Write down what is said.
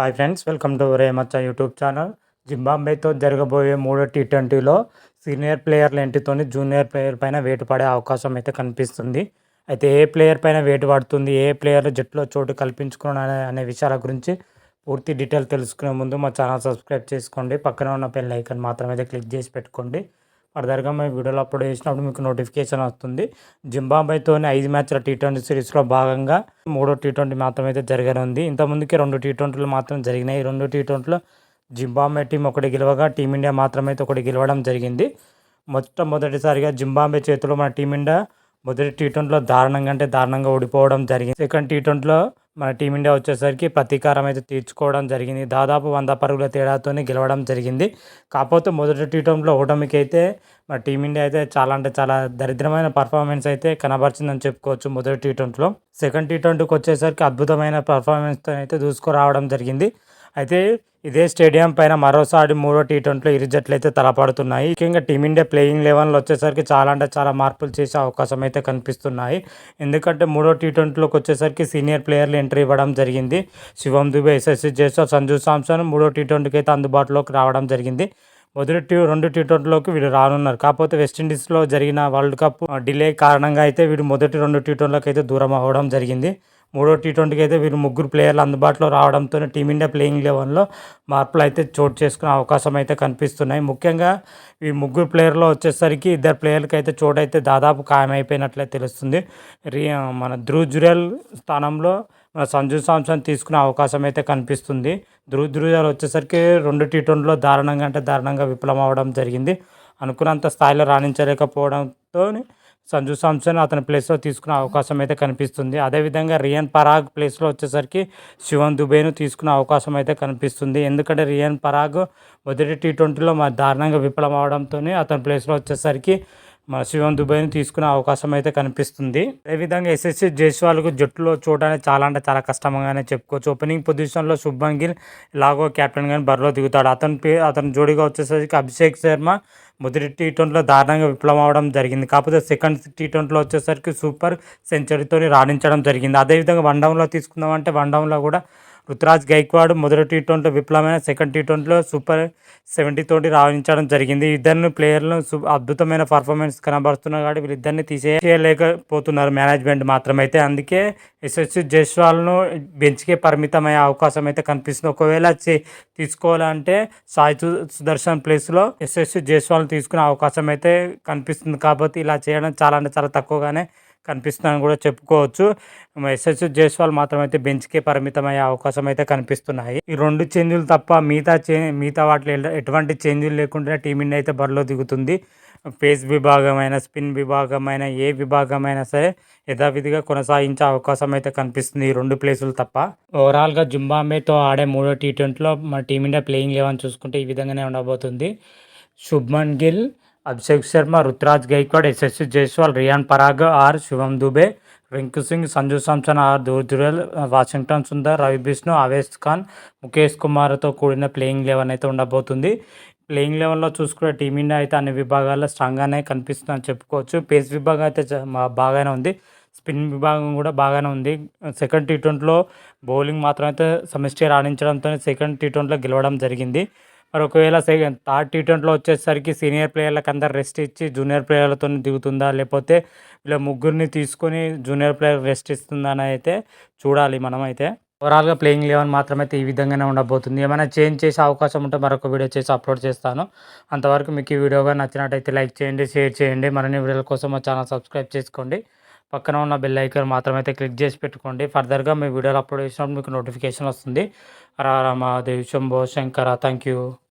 Hi friends, welcome to Remacha YouTube channel. జింబాబ్వేతో జరగబోయే మూడో టీ20లో సీనియర్ ప్లేయర్ల ఎంట్రీతోని జూనియర్ ప్లేయర్ పైన వేటు పడే అవకాశం అయితే కనిపిస్తుంది. అయితే ఏ ప్లేయర్ పైన వేటు పడుతుంది, ఏ ప్లేయర్ జట్టులో చోటు కల్పించుకున్నాడు అనే విషయాల గురించి పూర్తి డీటెయిల్ తెలుసుకునే ముందు మా ఛానల్ సబ్స్క్రైబ్ చేసుకోండి. పక్కన ఉన్న బెల్ ఐకాన్ మాత్రమే క్లిక్ చేసి పెట్టుకోండి. ఫర్దర్గా మేము వీడియోలో అప్లోడ్ చేసినప్పుడు మీకు నోటిఫికేషన్ వస్తుంది. జింబాబ్వేతోని 5 మ్యాచ్ల టీ20 సిరీస్లో భాగంగా మూడో టీ20 మాత్రమైతే జరగనుంది. ఇంతకుముందుకే 2 టీ20లు మాత్రం జరిగినాయి. 2 టీ20లో జింబాబ్వే టీం ఒకటి గెలవగా టీమిండియా మాత్రమైతే ఒకటి గెలవడం జరిగింది. మొట్టమొదటిసారిగా జింబాబ్వే చేతిలో మన టీమిండియా మొదటి టీ20లో దారుణంగా ఓడిపోవడం జరిగింది. సెకండ్ టీ20లో మన టీమిండియా వచ్చేసరికి ప్రతీకారం అయితే తీర్చుకోవడం జరిగింది. దాదాపు 100 పరుగుల తేడాతోనే గెలవడం జరిగింది. కాకపోతే మొదటి టీ20లో ఓటమికి అయితే మన టీమిండియా అయితే చాలా దరిద్రమైన పర్ఫార్మెన్స్ అయితే కనబరిచిందని చెప్పుకోవచ్చు మొదటి టీ20లో. సెకండ్ టీ20కి వచ్చేసరికి అద్భుతమైన పర్ఫార్మెన్స్తో అయితే దూసుకురావడం జరిగింది. అయితే ఇదే స్టేడియం పైన మరోసారి మూడో టీ20లో ఇరు జట్లు అయితే తలపడుతున్నాయి. ముఖ్యంగా టీమిండియా ప్లేయింగ్ లెవెన్లో వచ్చేసరికి చాలా మార్పులు చేసే అవకాశం అయితే కనిపిస్తున్నాయి. ఎందుకంటే మూడో టీ20లోకి వచ్చేసరికి సీనియర్ ప్లేయర్లు ఎంట్రీ ఇవ్వడం జరిగింది. శివం దుబే, యశస్వి జైస్వాల్, సంజు సామ్సన్ మూడో టీ20కి అయితే అందుబాటులోకి రావడం జరిగింది. మొదటి 2 టీ20లోకి వీడు రానున్నారు. కాకపోతే వెస్టిండీస్లో జరిగిన వరల్డ్ కప్ డిలే కారణంగా అయితే వీడు మొదటి 2 టీ20లోకి అయితే దూరం అవ్వడం జరిగింది. మూడో టీ20కి అయితే వీరు 3 ప్లేయర్లు అందుబాటులో రావడంతో టీమిండియా ప్లేయింగ్ లెవెన్లో మార్పులు అయితే చోటు చేసుకునే అవకాశం అయితే కనిపిస్తున్నాయి. ముఖ్యంగా ఈ 3 ప్లేయర్లో వచ్చేసరికి 2 ప్లేయర్లకి అయితే చోటు అయితే దాదాపు ఖాయమైపోయినట్లే తెలుస్తుంది. మన ధ్రువ్ జురెల్ స్థానంలో మన సంజు సామ్సన్ తీసుకునే అవకాశం అయితే కనిపిస్తుంది. ధ్రువ్ జురెల్ వచ్చేసరికి 2 టీ20లో దారుణంగా విఫలం అవ్వడం జరిగింది. అనుకున్నంత స్థాయిలో రాణించలేకపోవడంతో సంజు సామ్సన్ అతని ప్లేస్లో తీసుకునే అవకాశం అయితే కనిపిస్తుంది. అదేవిధంగా రియాన్ పరాగ్ ప్లేస్లో వచ్చేసరికి శివం దుబేను తీసుకునే అవకాశం అయితే కనిపిస్తుంది. ఎందుకంటే రియాన్ పరాగ్ మొదటి టీ20లో దారుణంగా విఫలం అవడంతో అతని ప్లేస్లో వచ్చేసరికి మన శివం దుబేను తీసుకునే అవకాశం అయితే కనిపిస్తుంది. అదేవిధంగా యశస్వి జైస్వాల్కు జట్టులో చూడడానికి చాలా కష్టంగానే చెప్పుకోవచ్చు. ఓపెనింగ్ పొజిషన్లో శుభ్మన్ గిల్ ఎలాగో కెప్టెన్గానే బరిలో దిగుతాడు. అతని జోడీగా వచ్చేసరికి అభిషేక్ శర్మ మొదటి టీ20లో దారుణంగా విఫలం అవడం జరిగింది. కాకపోతే సెకండ్ టీ20లో వచ్చేసరికి సూపర్ సెంచరీతో రాణించడం జరిగింది. అదేవిధంగా వన్డౌన్లో తీసుకుందామంటే వన్డౌన్లో కూడా రుతురాజ్ గైక్వాడ్ మొదటి టీ20లో విఫలమైన సెకండ్ టీ20లో సూపర్ 70 తోటి రాణించడం జరిగింది. ఇద్దరిని ప్లేయర్లను అద్భుతమైన పర్ఫార్మెన్స్ కనబరుస్తున్నారు కాబట్టి వీళ్ళిద్దరిని తీసేయలేకపోతున్నారు మేనేజ్మెంట్ మాత్రమైతే. అందుకే యశస్వి జైస్వాల్ను బెంచ్కే పరిమితమయ్యే అవకాశం అయితే కనిపిస్తుంది. ఒకవేళ తీసుకోవాలంటే సాయి సుదర్శన్ ప్లేస్లో యశస్వి జైస్వాల్ని తీసుకునే అవకాశం అయితే కనిపిస్తుంది. కాబట్టి ఇలా చేయడం చాలా తక్కువగానే కనిపిస్తుందని కూడా చెప్పుకోవచ్చు. యశస్వి జైస్వాల్ మాత్రం అయితే బెంచ్కే పరిమితమయ్యే అవకాశం అయితే కనిపిస్తున్నాయి. ఈ 2 చేంజ్లు తప్ప మిగతా వాటిలో ఎటువంటి చేంజ్లు లేకుండా టీమిండియా అయితే బరిలో దిగుతుంది. పేస్ విభాగమైన, స్పిన్ విభాగమైన, ఏ విభాగమైనా సరే యథావిధిగా కొనసాగించే అవకాశం అయితే కనిపిస్తుంది ఈ 2 ప్లేసులు తప్ప. ఓవరాల్గా జింబాబ్వేతో ఆడే మూడో టీ20లో మన టీమిండియా ప్లేయింగ్ లెవెన్ చూసుకుంటే ఈ విధంగానే ఉండబోతుంది. శుభ్మన్ గిల్, అభిషేక్ శర్మ, రుతురాజ్ గైక్వాడ్, యశస్వి జైస్వాల్, రియాన్ పరాగ్ ఆర్ శివం దుబే, రింకు సింగ్, సంజు సామ్సన్ ఆర్ ధ్రువ్ జురెల్, వాషింగ్టన్ సుందర్, రవి బిష్ణు, అవేష్ ఖాన్, ముఖేష్ కుమార్తో కూడిన ప్లేయింగ్ లెవెన్ అయితే ఉండబోతుంది. ప్లేయింగ్ లెవెన్లో చూసుకునే టీమిండియా అయితే అన్ని విభాగాల్లో స్ట్రాంగ్గానే కనిపిస్తుందని చెప్పుకోవచ్చు. పేస్ విభాగం అయితే బాగానే ఉంది. స్పిన్ విభాగం కూడా బాగానే ఉంది. సెకండ్ టీ20లో బౌలింగ్ మాత్రం అయితే సమిష్టి రాణించడంతో సెకండ్ టీ20లో గెలవడం జరిగింది. మరి ఒకవేళ థర్డ్ టీ20లో వచ్చేసరికి సీనియర్ ప్లేయర్లకు అందరు రెస్ట్ ఇచ్చి జూనియర్ ప్లేయర్లతో దిగుతుందా, లేకపోతే వీళ్ళ 3 తీసుకొని జూనియర్ ప్లేయర్ రెస్ట్ ఇస్తుందా అని అయితే చూడాలి మనమైతే. ఓవరాల్గా ప్లేయింగ్ లెవెన్ మాత్రమైతే ఈ విధంగానే ఉండబోతుంది. ఏమైనా చేంజ్ చేసే అవకాశం ఉంటే మరొక వీడియో చేసి అప్లోడ్ చేస్తాను. అంతవరకు మీకు ఈ వీడియోగా నచ్చినట్టయితే లైక్ చేయండి, షేర్ చేయండి. మరిన్ని వీడియోల కోసం మా ఛానల్ సబ్స్క్రైబ్ చేసుకోండి. పక్కన ఉన్న బెల్ ఐకాన్ మాత్రమైతే క్లిక్ చేసి పెట్టుకోండి. ఫర్దర్గా మీ వీడియోలు అప్లోడ్ చేసినప్పుడు మీకు నోటిఫికేషన్ వస్తుంది. హర హర మహాదేవ్, శంభో శంకర. Thank you.